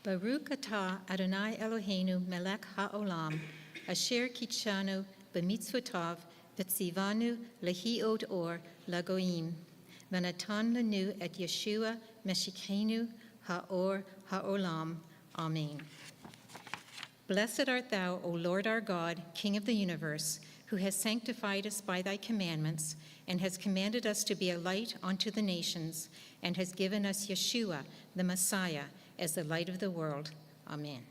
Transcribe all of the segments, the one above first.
Baruch atah Adonai Eloheinu melech ha'olam, asher kitshanu b'mitzvotav v'tzivanu lehiod or lagoim, v'natan lanu et Yeshua Meshikenu ha'or ha'olam. Amen. Blessed art thou, O Lord our God, King of the universe, who has sanctified us by thy commandments, and has commanded us to be a light unto the nations, and has given us Yeshua, the Messiah, as the light of the world. Amen.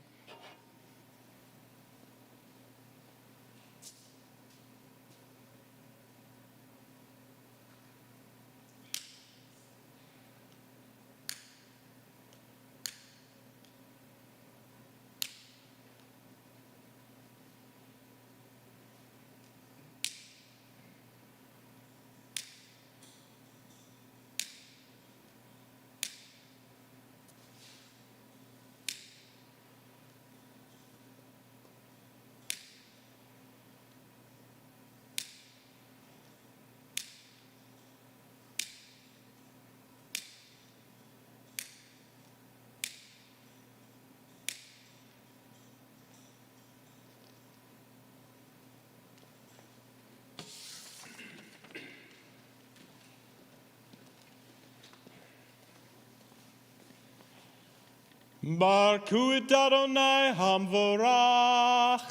Baruch et Adonai Hamvorach.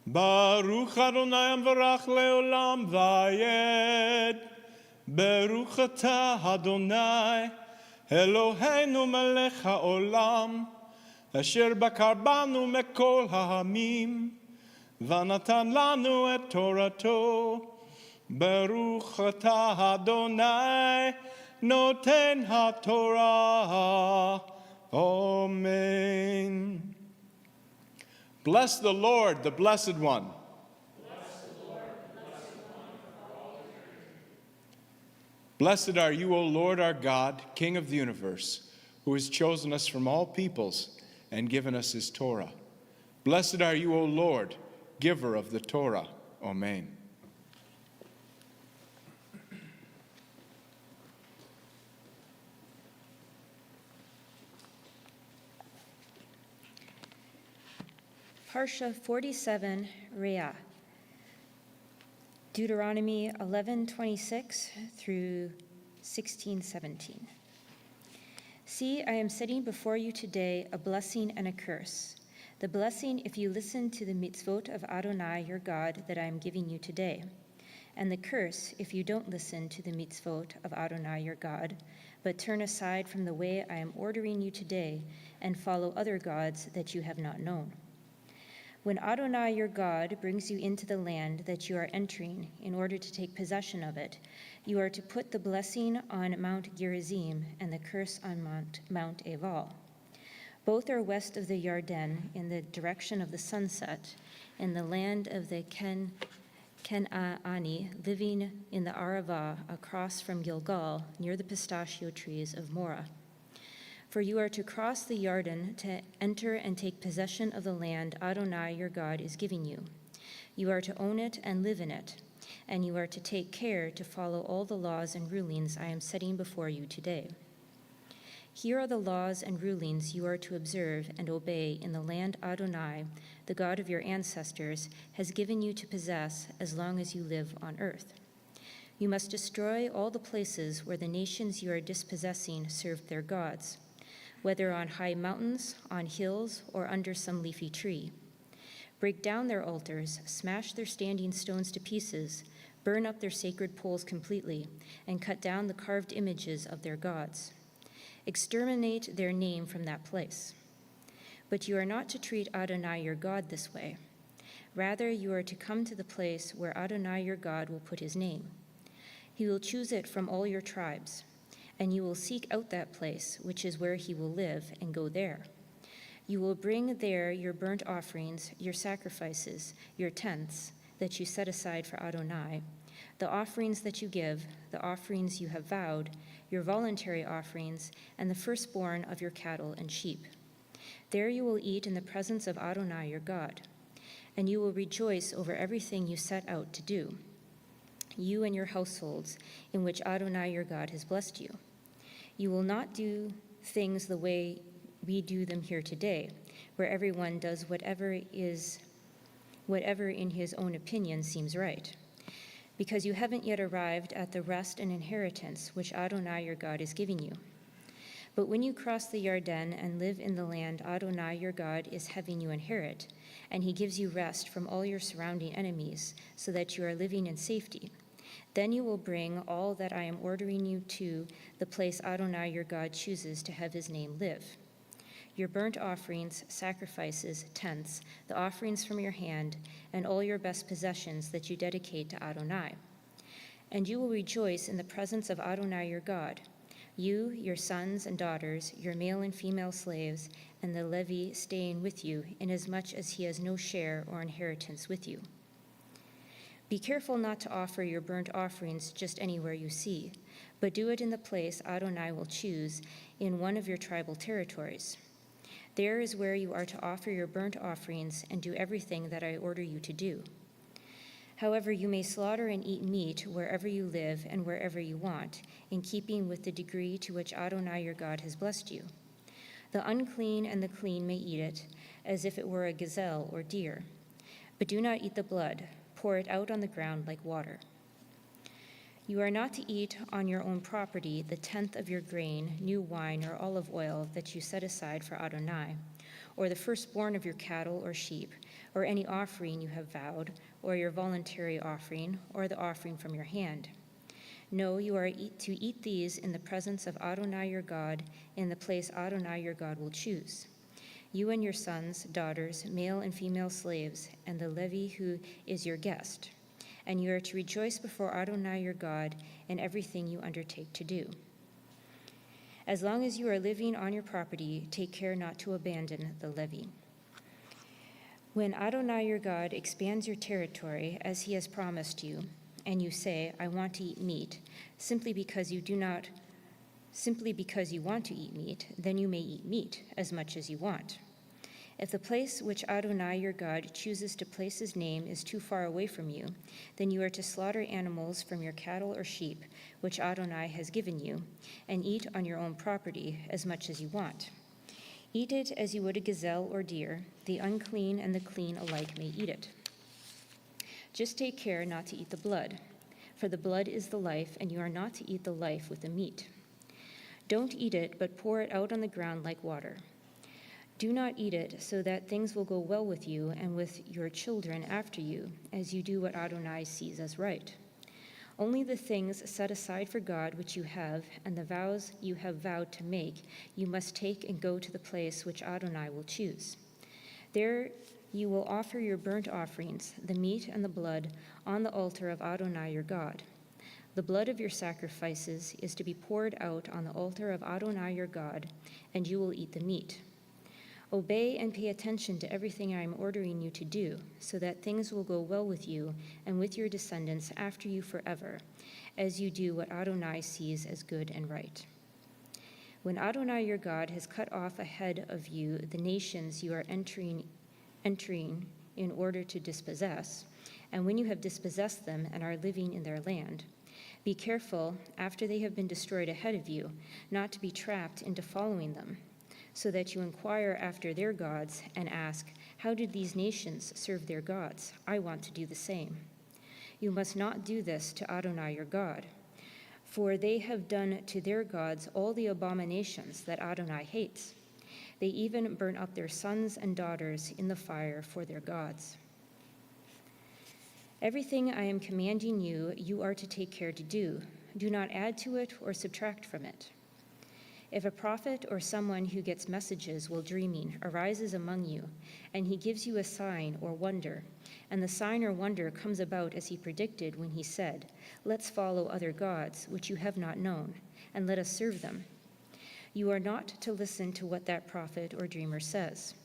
Baruch Adonai Hamvorach leolam vayed. Baruch atah Adonai Eloheinu melech haolam, asher bakar banu mekol ha'amim, v'natan lanu et Torato. Baruch atah Adonai noten haTorah. Amen. Bless the Lord, the Blessed One. Bless the Lord, the Blessed One, for all eternity. Blessed are you, O Lord our God, King of the universe, who has chosen us from all peoples and given us his Torah. Blessed are you, O Lord, giver of the Torah. Amen. Parsha 47, Reah. Deuteronomy 11:26 through 16:17. See, I am setting before you today a blessing and a curse. The blessing if you listen to the mitzvot of Adonai your God that I am giving you today, and the curse if you don't listen to the mitzvot of Adonai your God, but turn aside from the way I am ordering you today and follow other gods that you have not known. When Adonai your God brings you into the land that you are entering in order to take possession of it, you are to put the blessing on Mount Gerizim and the curse on Mount Ebal. Both are west of the Yarden in the direction of the sunset, in the land of the Kenani, living in the Arava across from Gilgal, near the pistachio trees of Morah. For you are to cross the Yarden to enter and take possession of the land Adonai your God is giving you. You are to own it and live in it, and you are to take care to follow all the laws and rulings I am setting before you today. Here are the laws and rulings you are to observe and obey in the land Adonai, the God of your ancestors, has given you to possess as long as you live on earth. You must destroy all the places where the nations you are dispossessing served their gods, whether on high mountains, on hills, or under some leafy tree. Break down their altars, smash their standing stones to pieces, burn up their sacred poles completely, and cut down the carved images of their gods. Exterminate their name from that place. But you are not to treat Adonai your God this way. Rather, you are to come to the place where Adonai your God will put his name. He will choose it from all your tribes, and you will seek out that place, which is where he will live, and go there. You will bring there your burnt offerings, your sacrifices, your tenths that you set aside for Adonai, the offerings that you give, the offerings you have vowed, your voluntary offerings, and the firstborn of your cattle and sheep. There you will eat in the presence of Adonai your God, and you will rejoice over everything you set out to do. you and your households, in which Adonai your God has blessed you. You will not do things the way we do them here today, where everyone does whatever in his own opinion seems right, because you haven't yet arrived at the rest and inheritance which Adonai your God is giving you. But when you cross the Yarden and live in the land Adonai your God is having you inherit, and he gives you rest from all your surrounding enemies, so that you are living in safety, then you will bring all that I am ordering you to the place Adonai your God chooses to have his name live. Your burnt offerings, sacrifices, tenths, the offerings from your hand, and all your best possessions that you dedicate to Adonai. And you will rejoice in the presence of Adonai your God, you, your sons and daughters, your male and female slaves, and the Levi staying with you, inasmuch as he has no share or inheritance with you. Be careful not to offer your burnt offerings just anywhere you see, but do it in the place Adonai will choose in one of your tribal territories. There is where you are to offer your burnt offerings and do everything that I order you to do. However, you may slaughter and eat meat wherever you live and wherever you want, in keeping with the degree to which Adonai your God has blessed you. The unclean and the clean may eat it, as if it were a gazelle or deer. But do not eat the blood. Pour it out on the ground like water. You are not to eat on your own property the tenth of your grain, new wine, or olive oil that you set aside for Adonai, or the firstborn of your cattle or sheep, or any offering you have vowed, or your voluntary offering, or the offering from your hand. No, you are to eat these in the presence of Adonai your God, in the place Adonai your God will choose. You and your sons, daughters, male and female slaves, and the Levi who is your guest. And you are to rejoice before Adonai your God in everything you undertake to do. As long as you are living on your property, take care not to abandon the Levi. When Adonai your God expands your territory as he has promised you, and you say, I want to eat meat, simply because you want to eat meat, then you may eat meat as much as you want. If the place which Adonai your God chooses to place his name is too far away from you, then you are to slaughter animals from your cattle or sheep, which Adonai has given you, and eat on your own property as much as you want. Eat it as you would a gazelle or deer. The unclean and the clean alike may eat it. Just take care not to eat the blood, for the blood is the life, and you are not to eat the life with the meat. Don't eat it, but pour it out on the ground like water. Do not eat it, so that things will go well with you and with your children after you, as you do what Adonai sees as right. Only the things set aside for God which you have, and the vows you have vowed to make, you must take and go to the place which Adonai will choose. There you will offer your burnt offerings, the meat and the blood, on the altar of Adonai your God. The blood of your sacrifices is to be poured out on the altar of Adonai your God, and you will eat the meat. Obey and pay attention to everything I am ordering you to do, so that things will go well with you and with your descendants after you forever, as you do what Adonai sees as good and right. When Adonai your God has cut off ahead of you the nations you are entering in order to dispossess, and when you have dispossessed them and are living in their land, be careful, after they have been destroyed ahead of you, not to be trapped into following them, so that you inquire after their gods and ask, how did these nations serve their gods? I want to do the same. You must not do this to Adonai your God, for they have done to their gods all the abominations that Adonai hates. They even burn up their sons and daughters in the fire for their gods. Everything I am commanding you, you are to take care to do. Do not add to it or subtract from it. If a prophet or someone who gets messages while dreaming arises among you, and he gives you a sign or wonder, and the sign or wonder comes about as he predicted when he said, let's follow other gods, which you have not known, and let us serve them, you are not to listen to what that prophet or dreamer says.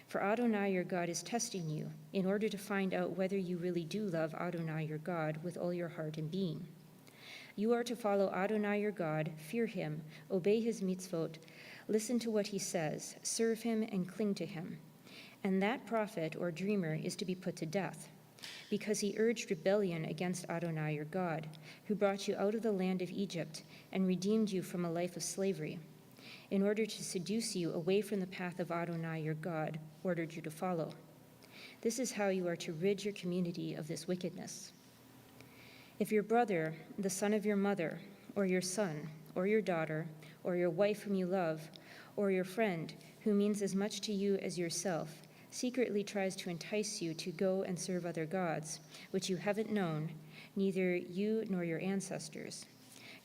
For Adonai your God is testing you in order to find out whether you really do love Adonai your God with all your heart and being. You are to follow Adonai your God, fear him, obey his mitzvot, listen to what he says, serve him, and cling to him. And that prophet or dreamer is to be put to death. because he urged rebellion against Adonai your God, who brought you out of the land of Egypt and redeemed you from a life of slavery, in order to seduce you away from the path of Adonai your God ordered you to follow. This is how you are to rid your community of this wickedness. If your brother, the son of your mother, or your son, or your daughter, or your wife whom you love, or your friend, who means as much to you as yourself, secretly tries to entice you to go and serve other gods, which you haven't known, neither you nor your ancestors,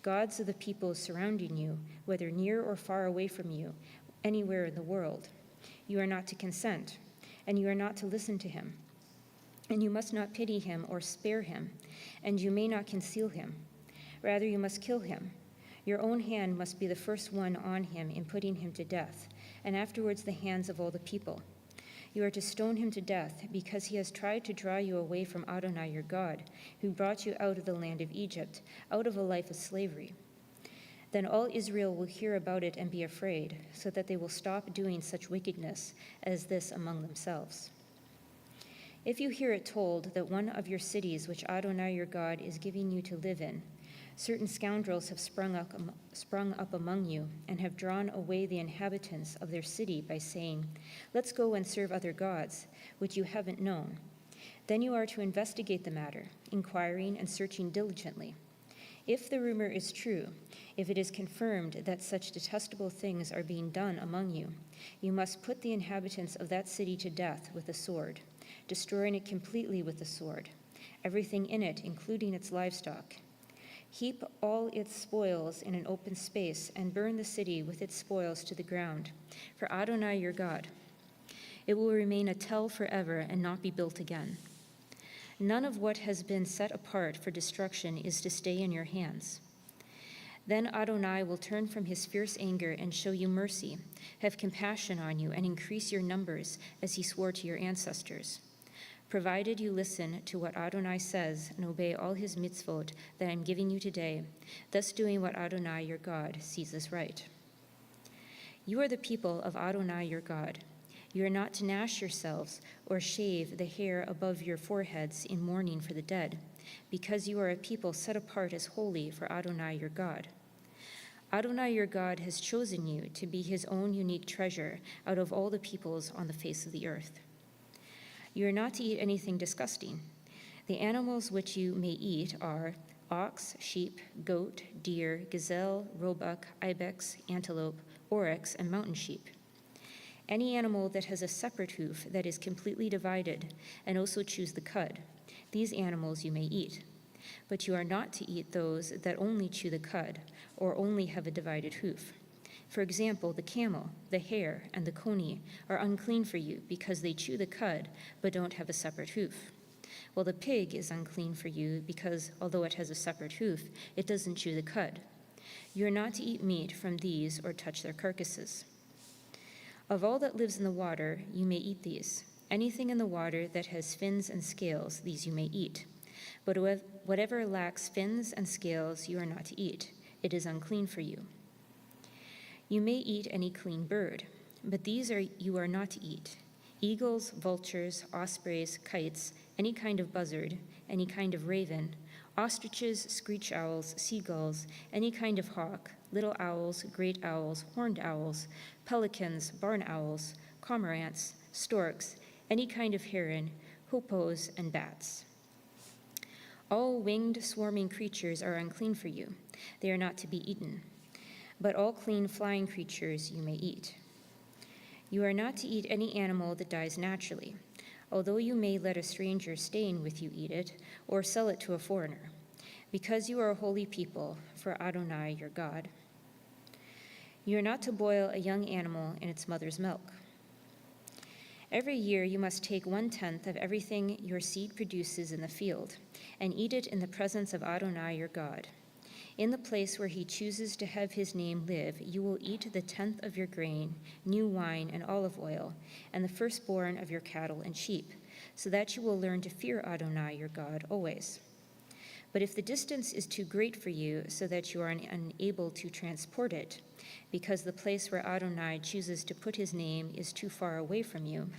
gods of the people surrounding you, whether near or far away from you, anywhere in the world, you are not to consent, and you are not to listen to him. And you must not pity him or spare him, and you may not conceal him. Rather, you must kill him. Your own hand must be the first one on him in putting him to death, and afterwards the hands of all the people. You are to stone him to death, because he has tried to draw you away from Adonai your God, who brought you out of the land of Egypt, out of a life of slavery. Then all Israel will hear about it and be afraid, so that they will stop doing such wickedness as this among themselves. If you hear it told that one of your cities which Adonai your God is giving you to live in, certain scoundrels have sprung up among you and have drawn away the inhabitants of their city by saying, "Let's go and serve other gods, which you haven't known." Then you are to investigate the matter, inquiring and searching diligently. If the rumor is true, if it is confirmed that such detestable things are being done among you, you must put the inhabitants of that city to death with the sword, destroying it completely with the sword, everything in it, including its livestock. Heap all its spoils in an open space and burn the city with its spoils to the ground, for Adonai your God. It will remain a tell forever and not be built again. None of what has been set apart for destruction is to stay in your hands. Then Adonai will turn from his fierce anger and show you mercy, have compassion on you, and increase your numbers as he swore to your ancestors, provided you listen to what Adonai says and obey all his mitzvot that I am giving you today, thus doing what Adonai your God sees as right. You are the people of Adonai your God. You are not to gnash yourselves or shave the hair above your foreheads in mourning for the dead, because you are a people set apart as holy for Adonai your God. Adonai your God has chosen you to be his own unique treasure out of all the peoples on the face of the earth. You are not to eat anything disgusting. The animals which you may eat are ox, sheep, goat, deer, gazelle, roebuck, ibex, antelope, oryx, and mountain sheep. Any animal that has a separate hoof that is completely divided and also chews the cud, these animals you may eat. But you are not to eat those that only chew the cud or only have a divided hoof. For example, the camel, the hare, and the coney are unclean for you because they chew the cud but don't have a separate hoof. While the pig is unclean for you because, although it has a separate hoof, it doesn't chew the cud. You are not to eat meat from these or touch their carcasses. Of all that lives in the water, you may eat these. Anything in the water that has fins and scales, these you may eat. But whatever lacks fins and scales, you are not to eat. It is unclean for you. You may eat any clean bird, but these you are not to eat: eagles, vultures, ospreys, kites, any kind of buzzard, any kind of raven, ostriches, screech owls, seagulls, any kind of hawk, little owls, great owls, horned owls, pelicans, barn owls, cormorants, storks, any kind of heron, hoopoes, and bats. All winged, swarming creatures are unclean for you. They are not to be eaten. But all clean flying creatures you may eat. You are not to eat any animal that dies naturally, although you may let a stranger staying with you eat it, or sell it to a foreigner, because you are a holy people for Adonai your God. You are not to boil a young animal in its mother's milk. Every year you must take 1/10 of everything your seed produces in the field, and eat it in the presence of Adonai your God. In the place where he chooses to have his name live, you will eat the 10th of your grain, new wine, and olive oil, and the firstborn of your cattle and sheep, so that you will learn to fear Adonai your God always. But if the distance is too great for you, so that you are unable to transport it, because the place where Adonai chooses to put his name is too far away from you,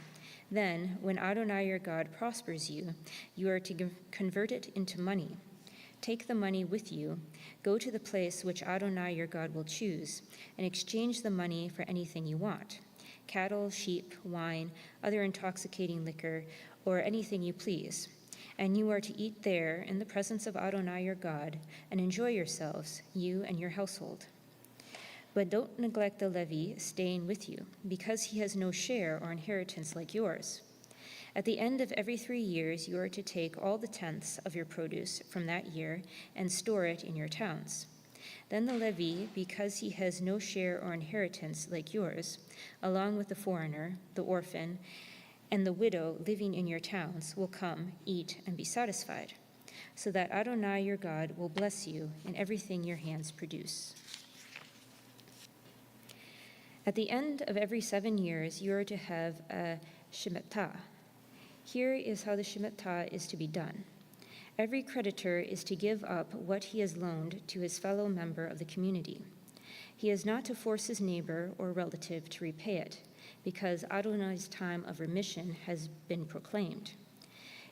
Then, when Adonai your God prospers you, you are to convert it into money. Take the money with you, go to the place which Adonai your God will choose, and exchange the money for anything you want: cattle, sheep, wine, other intoxicating liquor, or anything you please. And you are to eat there in the presence of Adonai your God, and enjoy yourselves, you and your household. But don't neglect the Levi staying with you, because he has no share or inheritance like yours. At the end of every 3 years, you are to take all the tenths of your produce from that year and store it in your towns. Then the Levi, because he has no share or inheritance like yours, along with the foreigner, the orphan, and the widow living in your towns, will come, eat, and be satisfied, so that Adonai your God will bless you in everything your hands produce. At the end of every 7 years, you are to have a Shemitah. Here is how the Shemitah is to be done. Every creditor is to give up what he has loaned to his fellow member of the community. He is not to force his neighbor or relative to repay it, because Adonai's time of remission has been proclaimed.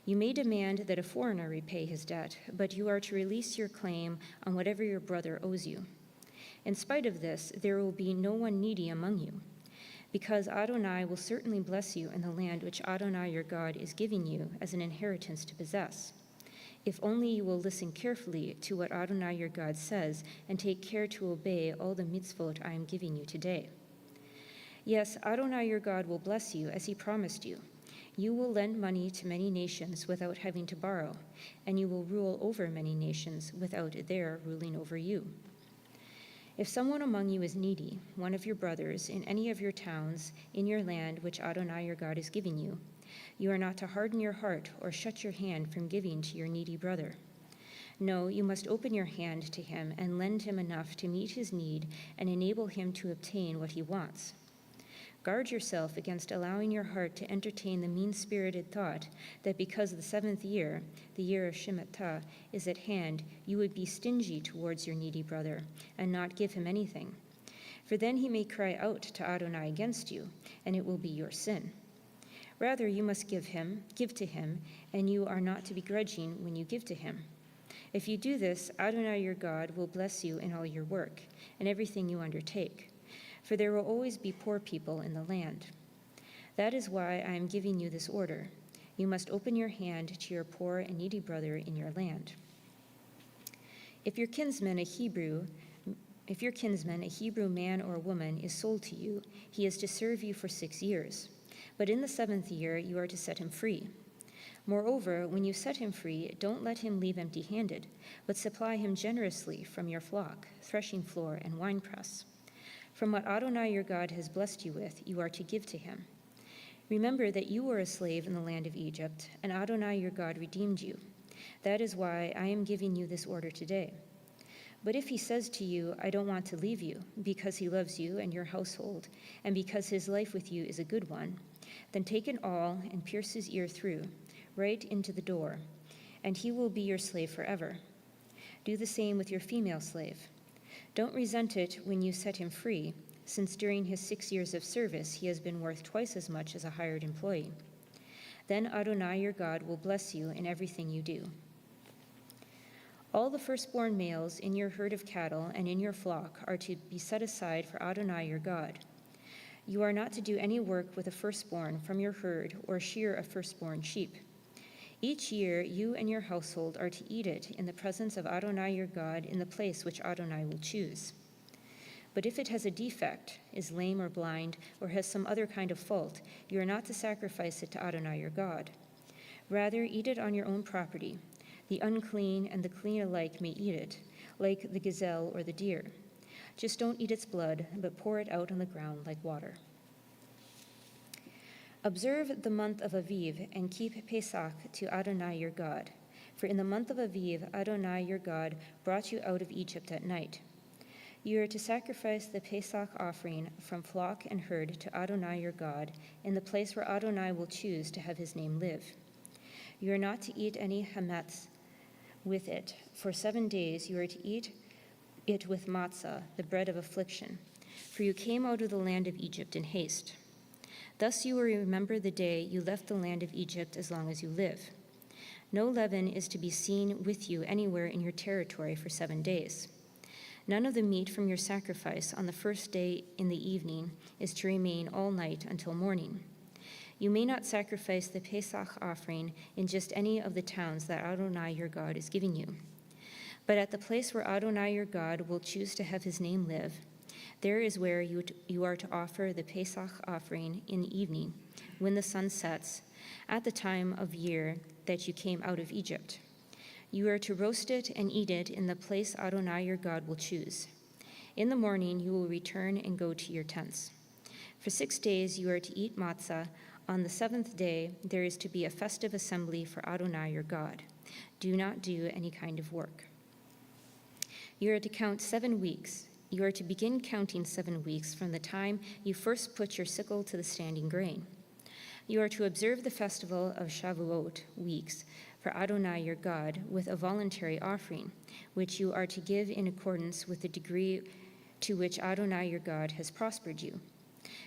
You may demand that a foreigner repay his debt, but you are to release your claim on whatever your brother owes you. In spite of this, there will be no one needy among you, because Adonai will certainly bless you in the land which Adonai your God is giving you as an inheritance to possess, if only you will listen carefully to what Adonai your God says and take care to obey all the mitzvot I am giving you today. Yes, Adonai your God will bless you as he promised you. You will lend money to many nations without having to borrow, and you will rule over many nations without their ruling over you. If someone among you is needy, one of your brothers, in any of your towns, in your land which Adonai your God is giving you, you are not to harden your heart or shut your hand from giving to your needy brother. No, you must open your hand to him and lend him enough to meet his need and enable him to obtain what he wants. Guard yourself against allowing your heart to entertain the mean-spirited thought that because the 7th year, the year of Shemitah, is at hand, you would be stingy towards your needy brother and not give him anything. For then he may cry out to Adonai against you, and it will be your sin. Rather, you must give to him, and you are not to be grudging when you give to him. If you do this, Adonai your God will bless you in all your work and everything you undertake, for there will always be poor people in the land. That is why I am giving you this order. You must open your hand to your poor and needy brother in your land. If your kinsman, a Hebrew man or woman, is sold to you, he is to serve you for 6 years. But in the 7th year, you are to set him free. Moreover, when you set him free, don't let him leave empty-handed, but supply him generously from your flock, threshing floor, and winepress. From what Adonai your God has blessed you with, you are to give to him. Remember that you were a slave in the land of Egypt, and Adonai your God redeemed you. That is why I am giving you this order today. But if he says to you, I don't want to leave you, because he loves you and your household, and because his life with you is a good one, then take an awl and pierce his ear through, right into the door, and he will be your slave forever. Do the same with your female slave. Don't resent it when you set him free, since during his 6 years of service he has been worth twice as much as a hired employee. Then Adonai your God will bless you in everything you do. All the firstborn males in your herd of cattle and in your flock are to be set aside for Adonai your God. You are not to do any work with a firstborn from your herd or shear a firstborn sheep. Each year, you and your household are to eat it in the presence of Adonai your God in the place which Adonai will choose. But if it has a defect, is lame or blind, or has some other kind of fault, you are not to sacrifice it to Adonai your God. Rather, eat it on your own property. The unclean and the clean alike may eat it, like the gazelle or the deer. Just don't eat its blood, but pour it out on the ground like water. Observe the month of Aviv and keep Pesach to Adonai your God. For in the month of Aviv, Adonai your God brought you out of Egypt at night. You are to sacrifice the Pesach offering from flock and herd to Adonai your God in the place where Adonai will choose to have his name live. You are not to eat any hametz with it. For 7 days you are to eat it with matzah, the bread of affliction, for you came out of the land of Egypt in haste. Thus you will remember the day you left the land of Egypt as long as you live. No leaven is to be seen with you anywhere in your territory for 7 days. None of the meat from your sacrifice on the first day in the evening is to remain all night until morning. You may not sacrifice the Pesach offering in just any of the towns that Adonai your God is giving you. But at the place where Adonai your God will choose to have his name live, there is where you are to offer the Pesach offering in the evening, when the sun sets, at the time of year that you came out of Egypt. You are to roast it and eat it in the place Adonai your God will choose. In the morning you will return and go to your tents. For 6 days you are to eat matzah. On the 7th day there is to be a festive assembly for Adonai your God. Do not do any kind of work. You are to count 7 weeks. You are to begin counting 7 weeks from the time you first put your sickle to the standing grain. You are to observe the festival of Shavuot weeks for Adonai your God with a voluntary offering, which you are to give in accordance with the degree to which Adonai your God has prospered you.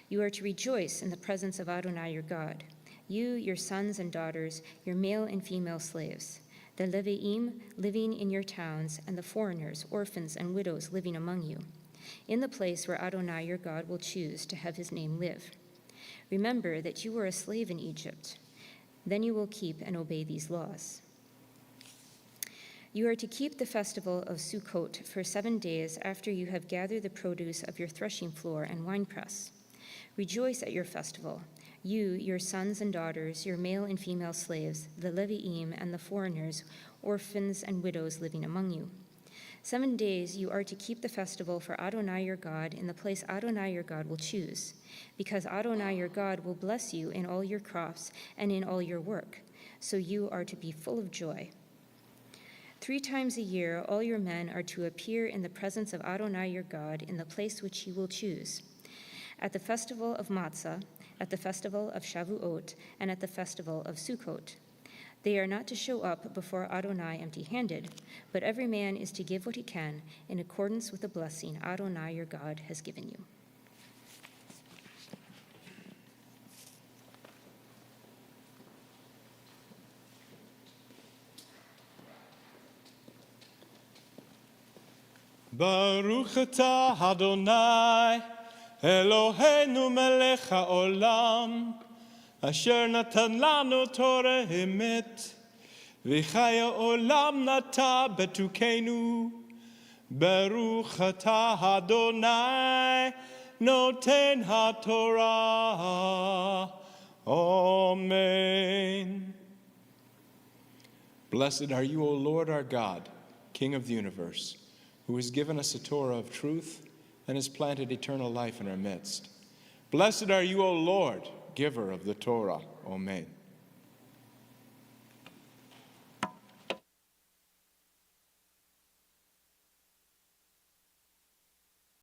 You are to rejoice in the presence of Adonai your God, you, your sons and daughters, your male and female slaves, the Leviim living in your towns, and the foreigners, orphans, and widows living among you, in the place where Adonai your God will choose to have his name live. Remember that you were a slave in Egypt. Then you will keep and obey these laws. You are to keep the festival of Sukkot for 7 days after you have gathered the produce of your threshing floor and winepress. Rejoice at your festival, you, your sons and daughters, your male and female slaves, the Leviim and the foreigners, orphans and widows living among you. 7 days you are to keep the festival for Adonai your God in the place Adonai your God will choose, because Adonai your God will bless you in all your crops and in all your work, so you are to be full of joy. 3 times a year all your men are to appear in the presence of Adonai your God in the place which he will choose, at the festival of Matzah, at the festival of Shavuot, and at the festival of Sukkot. They are not to show up before Adonai empty-handed, but every man is to give what he can in accordance with the blessing Adonai your God has given you. Baruch atah Adonai, Eloheinu melech haolam, asher natan lanu Torah emet, v'chaya olam nata betukenu. Baruch atah Adonai, noten haTorah. Amen. Blessed are you, O Lord our God, King of the universe, who has given us a Torah of truth and has planted eternal life in our midst. Blessed are you, O Lord, giver of the Torah. Amen.